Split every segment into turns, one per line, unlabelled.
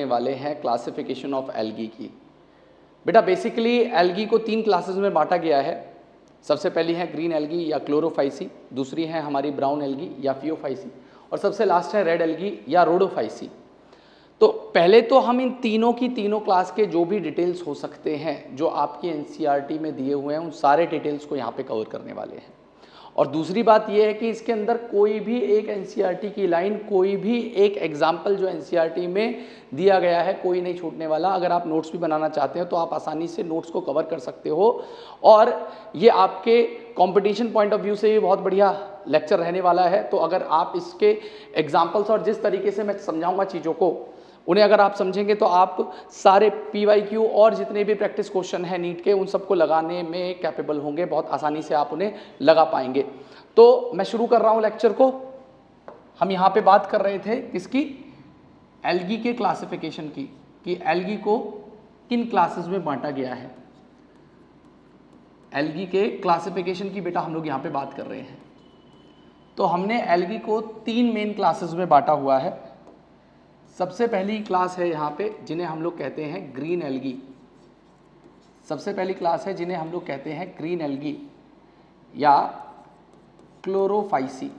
वाले हैं classification of algae की। बेटा बेसिकली एल्गी को 3 क्लासेस में बांटा गया है। सबसे पहली है ग्रीन एल्गी या क्लोरोफाइसी, दूसरी है हमारी ब्राउन एल्गी या फियोफाइसी, और सबसे लास्ट है रेड एल्गी या रोडोफाइसी। तो पहले तो हम इन तीनों की तीनों क्लास के जो भी डिटेल्स हो सकते हैं जो आपकी एनसीईआरटी में दिए हुए हैं उन सारे डिटेल्स को यहाँ पे कवर करने वाले हैं। और दूसरी बात यह है कि इसके अंदर कोई भी एक एनसीईआरटी की लाइन, कोई भी एक एग्जाम्पल जो एनसीईआरटी में दिया गया है कोई नहीं छूटने वाला। अगर आप नोट्स भी बनाना चाहते हो तो आप आसानी से नोट्स को कवर कर सकते हो, और ये आपके कंपटीशन पॉइंट ऑफ व्यू से भी बहुत बढ़िया लेक्चर रहने वाला है। तो अगर आप इसके एग्जाम्पल्स और जिस तरीके से मैं समझाऊंगा चीज़ों को उन्हें अगर आप समझेंगे तो आप सारे PYQ और जितने भी प्रैक्टिस क्वेश्चन हैं नीट के उन सबको लगाने में कैपेबल होंगे, बहुत आसानी से आप उन्हें लगा पाएंगे। तो मैं शुरू कर रहा हूं लेक्चर को। हम यहाँ पे बात कर रहे थे किसकी, एल्गी के क्लासिफिकेशन की, कि एल्गी को किन क्लासेस में बांटा गया है। एल्गी के क्लासिफिकेशन की बेटा हम लोग यहाँ पे बात कर रहे हैं। तो हमने एल्गी को 3 मेन क्लासेस में बांटा हुआ है। सबसे पहली क्लास है यहाँ पे जिन्हें हम लोग कहते हैं ग्रीन एल्गी। सबसे पहली क्लास है जिन्हें हम लोग कहते हैं ग्रीन एल्गी या क्लोरोफाइसी,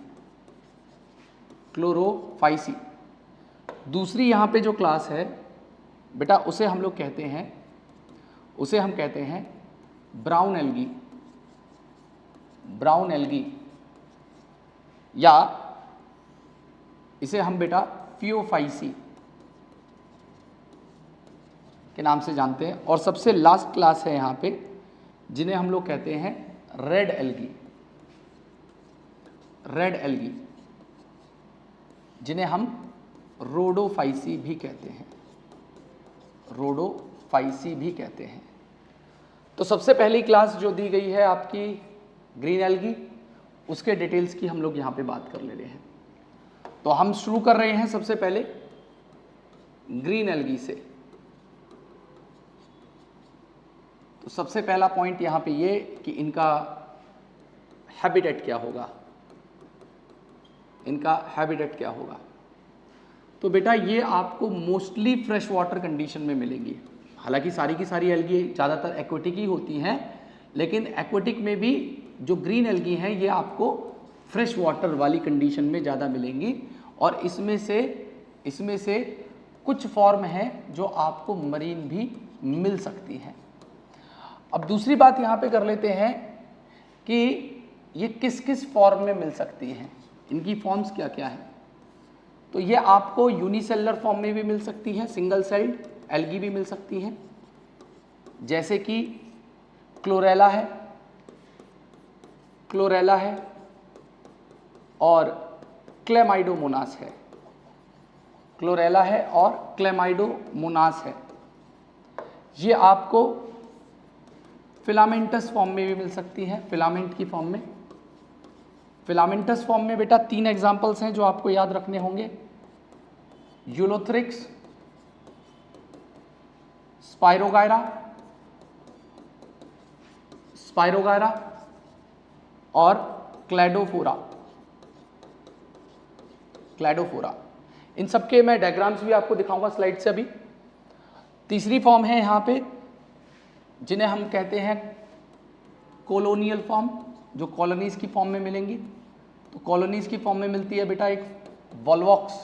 क्लोरोफाइसी। दूसरी यहाँ पे जो क्लास है बेटा उसे हम लोग कहते हैं, उसे हम कहते हैं ब्राउन एल्गी, ब्राउन एल्गी, या इसे हम बेटा फियोफाइसी के नाम से जानते हैं। और सबसे लास्ट क्लास है यहाँ पे जिन्हें हम लोग कहते हैं रेड एल्गी, रेड एल्गी, जिन्हें हम रोडोफाइसी भी कहते हैं, रोडोफाइसी भी कहते हैं। तो सबसे पहली क्लास जो दी गई है आपकी ग्रीन एल्गी, उसके डिटेल्स की हम लोग यहाँ पे बात कर ले रहे हैं। तो हम शुरू कर रहे हैं सबसे पहले ग्रीन एल्गी से। तो सबसे पहला पॉइंट यहाँ पे ये कि इनका हैबिटेट क्या होगा, इनका हैबिटेट क्या होगा। तो बेटा ये आपको मोस्टली फ्रेश वाटर कंडीशन में मिलेंगी। हालांकि सारी की सारी एल्गी ज़्यादातर एक्वेटिक ही होती हैं, लेकिन एक्वेटिक में भी जो ग्रीन एल्गी हैं ये आपको फ्रेश वाटर वाली कंडीशन में ज़्यादा मिलेंगी। और इसमें से कुछ फॉर्म है जो आपको मरीन भी मिल सकती हैं। अब दूसरी बात यहाँ पे कर लेते हैं कि ये किस किस फॉर्म में मिल सकती हैं, इनकी फॉर्म्स क्या क्या हैं। तो ये आपको यूनिसेलुलर फॉर्म में भी मिल सकती है, सिंगल सेल्ड एल्गी भी मिल सकती हैं, जैसे कि क्लोरेला है, क्लोरेला है, और क्लेमाइडोमोनास है, क्लोरेला है और क्लेमाइडोमोनास है। ये आपको फिलामेंटस फॉर्म में भी मिल सकती है, फिलामेंट की फॉर्म में। फिलामेंटस फॉर्म में बेटा 3 एग्जांपल्स हैं जो आपको याद रखने होंगे, यूलोथ्रिक्स, स्पाइरोगायरा, स्पाइरोगायरा और क्लैडोफोरा, क्लैडोफोरा। इन सबके मैं डायग्राम्स भी आपको दिखाऊंगा स्लाइड से अभी। तीसरी फॉर्म है यहाँ पे जिन्हें हम कहते हैं कॉलोनियल फॉर्म, जो कॉलोनीज की फॉर्म में मिलेंगी। तो कॉलोनीज की फॉर्म में मिलती है बेटा एक वॉल्वॉक्स।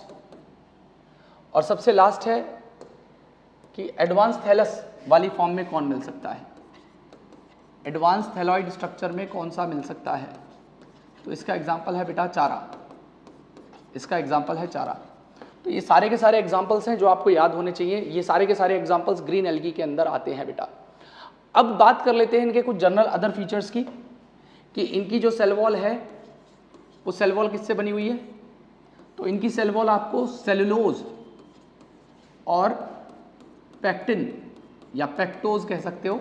और सबसे लास्ट है कि एडवांस थैलस वाली फॉर्म में कौन मिल सकता है, एडवांस थैलॉइड स्ट्रक्चर में कौन सा मिल सकता है। तो इसका एग्जाम्पल है बेटा चारा, इसका एग्जाम्पल है चारा। तो ये सारे के सारे एग्जाम्पल्स हैं जो आपको याद होने चाहिए। ये सारे के सारे एग्जाम्पल्स ग्रीन एल्गी के अंदर आते हैं बेटा। अब बात कर लेते हैं इनके कुछ जनरल अदर फीचर्स की, कि इनकी जो सेल वॉल है वो सेल वॉल किससे बनी हुई है। तो इनकी सेल वॉल आपको सेलुलोज और पेक्टिन या पेक्टोज कह सकते हो,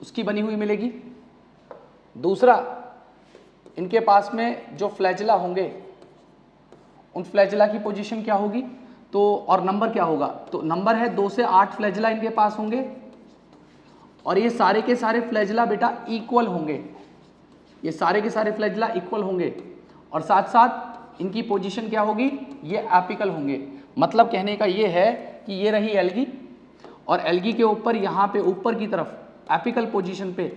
उसकी बनी हुई मिलेगी। दूसरा, इनके पास में जो फ्लैजिला होंगे उन फ्लैजिला की पोजीशन क्या होगी, तो और नंबर क्या होगा। तो नंबर है 2 से 8 फ्लैजिला इनके पास होंगे, और ये सारे के सारे फ्लैजिला बेटा इक्वल होंगे, ये सारे के सारे फ्लैजिला इक्वल होंगे। और साथ साथ इनकी पोजीशन क्या होगी, ये एपिकल होंगे। मतलब कहने का ये है कि ये रही एल्गी, और एल्गी के ऊपर यहाँ पे ऊपर की तरफ एपिकल पोजीशन पे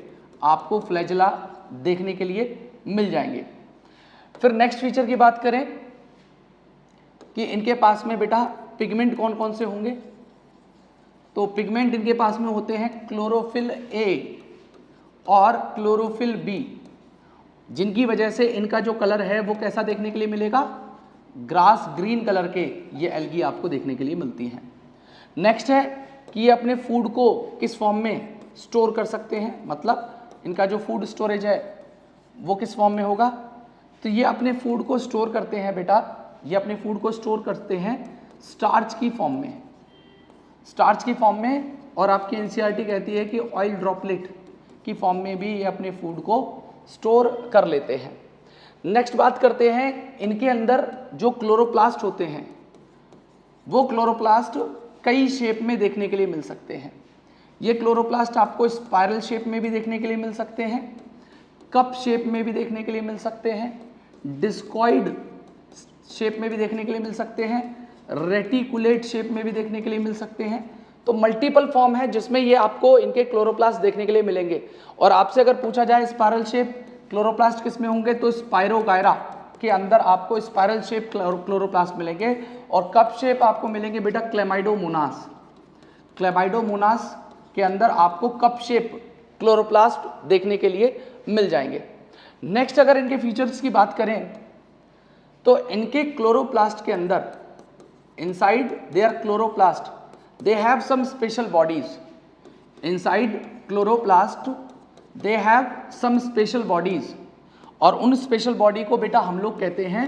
आपको फ्लैजेला देखने के लिए मिल जाएंगे। फिर नेक्स्ट फीचर की बात करें कि इनके पास में बेटा पिगमेंट कौन कौन से होंगे, तो पिगमेंट इनके पास में होते हैं क्लोरोफिल ए और क्लोरोफिल बी, जिनकी वजह से इनका जो कलर है वो कैसा देखने के लिए मिलेगा, ग्रास ग्रीन कलर के ये एल्गी आपको देखने के लिए मिलती हैं। नेक्स्ट है कि ये अपने फूड को किस फॉर्म में स्टोर कर सकते हैं, मतलब इनका जो फूड स्टोरेज है वो किस फॉर्म में होगा, तो ये अपने फूड को स्टोर करते हैं बेटा, ये अपने फूड को स्टोर करते हैं स्टार्च की फॉर्म में, स्टार्च की फॉर्म में, और आपकी एनसीईआरटी कहती है कि ऑयल ड्रॉपलेट की फॉर्म में भी ये अपने फूड को स्टोर कर लेते हैं। नेक्स्ट बात करते हैं, इनके अंदर जो क्लोरोप्लास्ट होते हैं वो क्लोरोप्लास्ट कई शेप में देखने के लिए मिल सकते हैं। ये क्लोरोप्लास्ट आपको स्पाइरल शेप में भी देखने के लिए मिल सकते हैं, कप शेप में भी देखने के लिए मिल सकते हैं, डिस्कॉइड शेप में भी देखने के लिए मिल सकते हैं, रेटिकुलेट शेप में भी देखने के लिए मिल सकते हैं। तो मल्टीपल फॉर्म है जिसमें ये आपको इनके क्लोरोप्लास्ट देखने के लिए मिलेंगे। और आपसे अगर पूछा जाए स्पाइरल शेप क्लोरोप्लास्ट किस में होंगे, तो स्पाइरोगायरा के अंदर आपको स्पाइरल शेप क्लोरोप्लास्ट मिलेंगे, और कप शेप आपको मिलेंगे बेटा क्लेमाइडोमोनास, क्लेमाइडोमोनास के अंदर आपको कप शेप क्लोरोप्लास्ट देखने के लिए मिल जाएंगे। नेक्स्ट अगर इनके फीचर्स की बात करें तो इनके क्लोरोप्लास्ट के अंदर inside their chloroplast they have some special bodies, inside chloroplast they have some special bodies, और उन स्पेशल बॉडी को बेटा हम लोग कहते हैं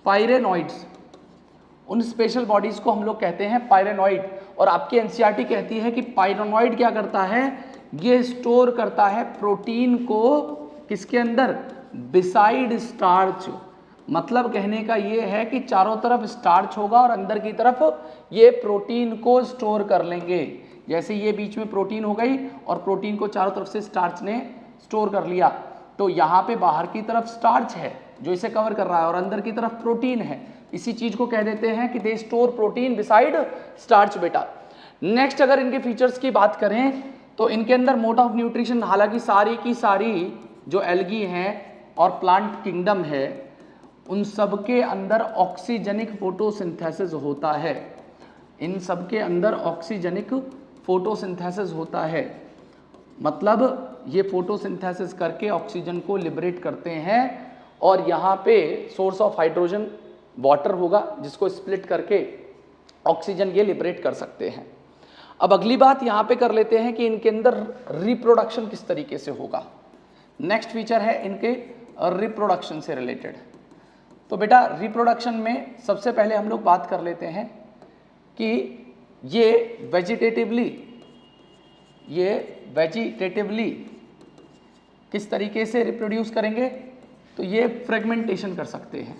पायरेनॉइड्स, उन स्पेशल बॉडीज को हम लोग कहते हैं पायरेनॉइड। और आपकी एनसीईआरटी कहती है कि पायरेनॉइड क्या करता है, ये स्टोर करता है प्रोटीन को किसके अंदर, बिसाइड स्टार्च, मतलब कहने का ये है कि चारों तरफ स्टार्च होगा और अंदर की तरफ ये प्रोटीन को स्टोर कर लेंगे। जैसे ये बीच में प्रोटीन हो गई और प्रोटीन को चारों तरफ से स्टार्च ने स्टोर कर लिया, तो यहाँ पे बाहर की तरफ स्टार्च है जो इसे कवर कर रहा है और अंदर की तरफ प्रोटीन है, इसी चीज को कह देते हैं कि they store protein beside starch बेटा। नेक्स्ट अगर इनके फीचर्स की बात करें तो इनके अंदर मोड ऑफ न्यूट्रिशन, हालांकि सारी की सारी जो एल्गी हैं और प्लांट किंगडम है उन सब के अंदर ऑक्सीजनिक फोटोसिंथेसिस होता है, इन सब के अंदर ऑक्सीजनिक फोटोसिंथेसिस होता है, मतलब ये फोटोसिंथेसिस करके ऑक्सीजन को लिबरेट करते हैं, और यहाँ पे सोर्स ऑफ हाइड्रोजन वाटर होगा जिसको स्प्लिट करके ऑक्सीजन ये लिबरेट कर सकते हैं। अब अगली बात यहाँ पे कर लेते हैं कि इनके अंदर रिप्रोडक्शन किस तरीके से होगा। नेक्स्ट फीचर है इनके रिप्रोडक्शन से रिलेटेड। तो बेटा रिप्रोडक्शन में सबसे पहले हम लोग बात कर लेते हैं कि ये वेजिटेटिवली किस तरीके से रिप्रोड्यूस करेंगे, तो ये फ्रेगमेंटेशन कर सकते हैं।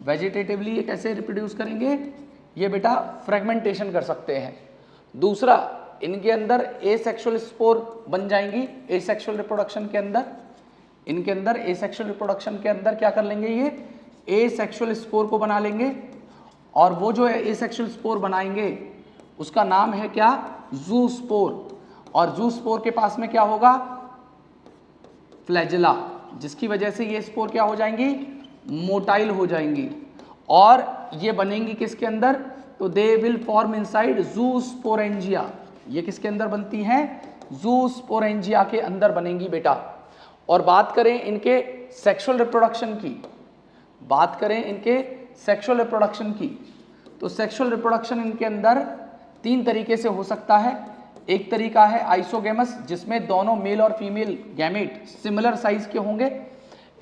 वेजिटेटिवली ये कैसे रिप्रोड्यूस करेंगे, ये बेटा फ्रेगमेंटेशन कर सकते हैं। दूसरा, इनके अंदर एसेक्सुअल स्पोर बन जाएंगी, एसेक्सुअल रिप्रोडक्शन के अंदर, इनके अंदर एसेक्सुअल रिप्रोडक्शन के अंदर क्या कर लेंगे, ये एसेक्सुअल स्पोर को बना लेंगे, और वो जो है एसेक्सुअल स्पोर बनाएंगे उसका नाम है क्या, जूस्पोर, और जूस्पोर के पास में क्या होगा, फ्लैजेला, जिसकी वजह से ये स्पोर क्या हो जाएंगी, मोटाइल हो जाएंगी, और ये बनेंगी किसके अंदर, तो दे विल फॉर्म इनसाइड जूस्पोरेंजिया, ये किसके अंदर बनती हैं, जूस्पोरेंजिया के अंदर बनेंगी बेटा। और बात करें इनके सेक्सुअल रिप्रोडक्शन की, बात करें इनके सेक्सुअल रिप्रोडक्शन की, तो सेक्सुअल रिप्रोडक्शन इनके अंदर तीन तरीके से हो सकता है। एक तरीका है आइसोगेमस, जिसमें दोनों मेल और फीमेल गैमेट सिमिलर साइज के होंगे।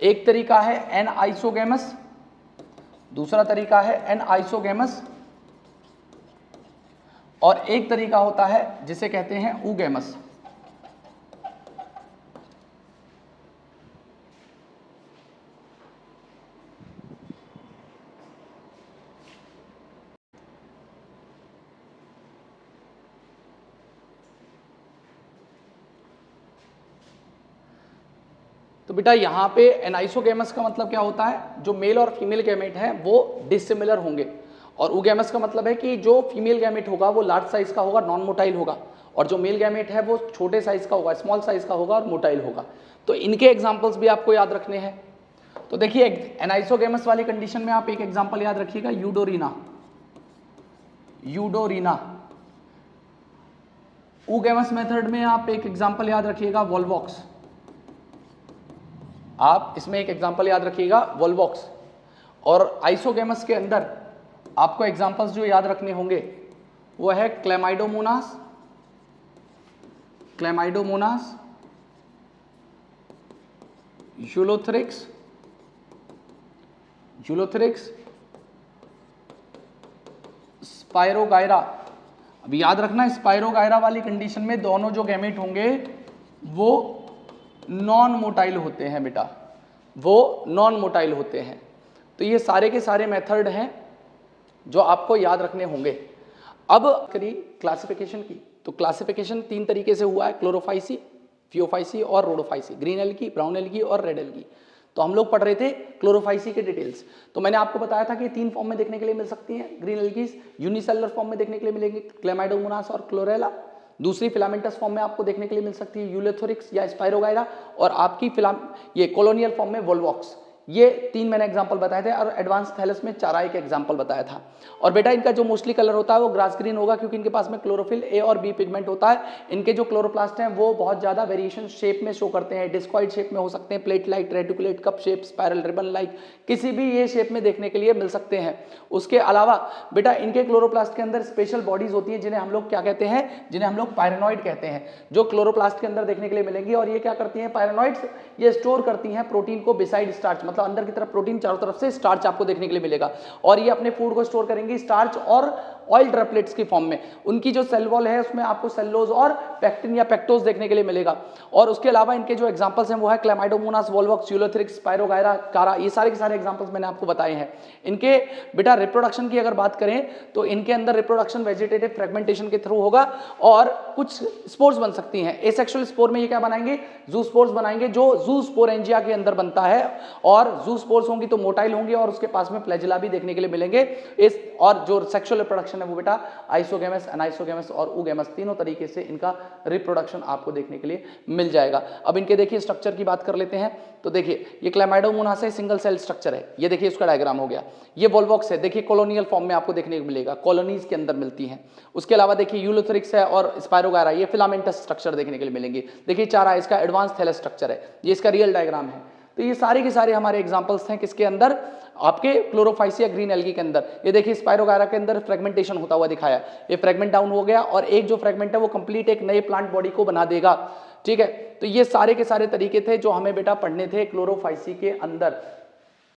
एक तरीका है एन आइसोगेमस, दूसरा तरीका है एन आइसोगेमस, और एक तरीका होता है जिसे कहते हैं ऊगेमस। तो बेटा यहाँ पे एनाइसोगेमस का मतलब क्या होता है, जो मेल और फीमेल गैमेट हैं वो डिसिमिलर होंगे, और ऊगैमस का मतलब है कि जो फीमेल गैमेट होगा वो लार्ज साइज का होगा, नॉन मोटाइल होगा, और जो मेल गैमेट है वो छोटे साइज का होगा, स्मॉल साइज का होगा और मोटाइल होगा। तो इनके एग्जाम्पल्स भी आपको याद रखने हैं। तो देखिए एनाइसोगैमस वाली कंडीशन में आप एक एग्जाम्पल याद रखिएगा, यूडोरीना। यूडोरीना। ऊगैमस मेथड में आप एक एग्जाम्पल याद रखिएगा, वोल्वॉक्स। आप इसमें एक एग्जाम्पल याद रखिएगा, वोल्वॉक्स। और आइसोगैमस के अंदर आपको एग्जाम्पल्स जो याद रखने होंगे वो है Chlamydomonas, Chlamydomonas, Ulothrix, Ulothrix, spirogyra. अब याद रखना, स्पाइरोगायरा वाली कंडीशन में दोनों जो गैमेट होंगे वो नॉन मोटाइल होते हैं बेटा, वो नॉन मोटाइल होते हैं। तो ये सारे के सारे मेथड हैं जो आपको याद रखने होंगे। अब करिए क्लासिफिकेशन की, तो क्लासिफिकेशन 3 तरीके से हुआ है, क्लोरोफाइसी, फियोफाइसी और Rhodophyceae, green algae, brown algae और रेड एल्गी। तो हम लोग पढ़ रहे थे क्लोरोफाइसी के डिटेल्स। तो मैंने आपको बताया था कि 3 फॉर्म में देखने के लिए मिल सकती हैं ग्रीन एल्गीज। यूनिसेलुलर फॉर्म में देखने के लिए मिलेंगी क्लेमाइडोमोनास और क्लोरेला। दूसरी फिलामेंटस फॉर्म में आपको देखने के लिए मिल सकती है यूलोथोरिक्स या स्पाइरोगायरा, और आपकी ये कॉलोनियल फॉर्म में वोल्वॉक्स। ये 3 मैंने एग्जांपल बताए थे, और एडवांस थैलस में चाराई के एग्जांपल बताया था। और बेटा इनका जो मोस्टली कलर होता है वो ग्रास ग्रीन होगा, क्योंकि इनके पास में क्लोरोफिल ए और बी पिगमेंट होता है। इनके जो क्लोरोप्लास्ट हैं वो बहुत ज्यादा वेरिएशन शेप में शो करते हैं, डिस्कॉइड शेप में हो सकते हैं, plate like, reticulate, cup shape, spiral, ribbon like, किसी भी ये शेप में देखने के लिए मिल सकते हैं। उसके अलावा बेटा इनके क्लोरोप्लास्ट के अंदर स्पेशल बॉडीज होती है जिन्हें हम लोग क्या कहते हैं, जिन्हें हम लोग पायरेनॉइड कहते हैं, जो क्लोरोप्लास्ट के अंदर देखने के लिए मिलेंगी। और ये क्या करती हैं, पायरेनॉइड्स, ये स्टोर करती हैं प्रोटीन को बिसाइड स्टार्च, मतलब अंदर की तरफ प्रोटीन, चारों तरफ से स्टार्च आपको देखने के लिए मिलेगा। और ये अपने फूड को स्टोर करेंगी स्टार्च और ऑयल ड्रॉपलेट्स की फॉर्म में। उनकी जो सेल वॉल है उसमें आपको सेलुलोज और पेक्टिन या पेक्टोज देखने के लिए मिलेगा। और उसके अलावा इनके जो एग्जांपल्स हैं वो है क्लेमाइडोमोनास, वोल्वॉक्स, यूलोथ्रिक्स, स्पाइरोगायरा, कारा, ये सारे के सारे एग्जांपल्स मैंने आपको बताए हैं। इनके बेटा रिप्रोडक्शन की अगर बात करें तो इनके अंदर रिप्रोडक्शन वेजिटेटिव फ्रेगमेंटेशन के थ्रू होगा, और कुछ स्पोर्स बन सकती हैं। एसेक्सुअल स्पोर में ये क्या बनाएंगे, जू स्पोर्स बनाएंगे, जो जू स्पोरेंजिया के अंदर बनता है। और जू स्पोर्स होंगी तो मोटाइल होंगी, और उसके पास में फ्लैजिला भी देखने के लिए मिलेंगे। इस और जो सेक्सुअल रिप्रोडक्शन है वो बेटा आइसोगैमस, एनाइसोगैमस और ऊगैमस, तीनों तरीके से इनका रिप्रोडक्शन आपको देखने के लिए मिल जाएगा। अब इनके देखिए स्ट्रक्चर की बात कर लेते हैं। तो देखिए ये क्लेमाइडोमोनास है, सिंगल सेल स्ट्रक्चर है, ये देखिए इसका डायग्राम हो गया। ये वोल्वॉक्स है, देखिए कॉलोनियल फॉर्म में आपको देखने को मिलेगा, कॉलोनीज के अंदर मिलती हैं। उसके अलावा देखिए यूलोथ्रिक्स है और स्पाइरोगायरा, ये फिलामेंटस स्ट्रक्चर देखने के लिए मिलेंगे। देखिए चारा, इसका एडवांस थैलस स्ट्रक्चर है, ये इसका रियल डायग्राम है। तो ये सारे के सारे हमारे एग्जांपल्स हैं किसके अंदर, आपके क्लोरोफाइसी या ग्रीन एल्गी के अंदर। ये देखिए स्पाइरोगायरा के अंदर फ्रेगमेंटेशन होता हुआ दिखाया, ये फ्रेगमेंट डाउन हो गया, और एक जो फ्रेगमेंट है वो कंप्लीट एक नए प्लांट बॉडी को बना देगा। ठीक है, तो ये सारे के सारे तरीके थे जो हमें बेटा पढ़ने थे क्लोरोफाइसी के अंदर।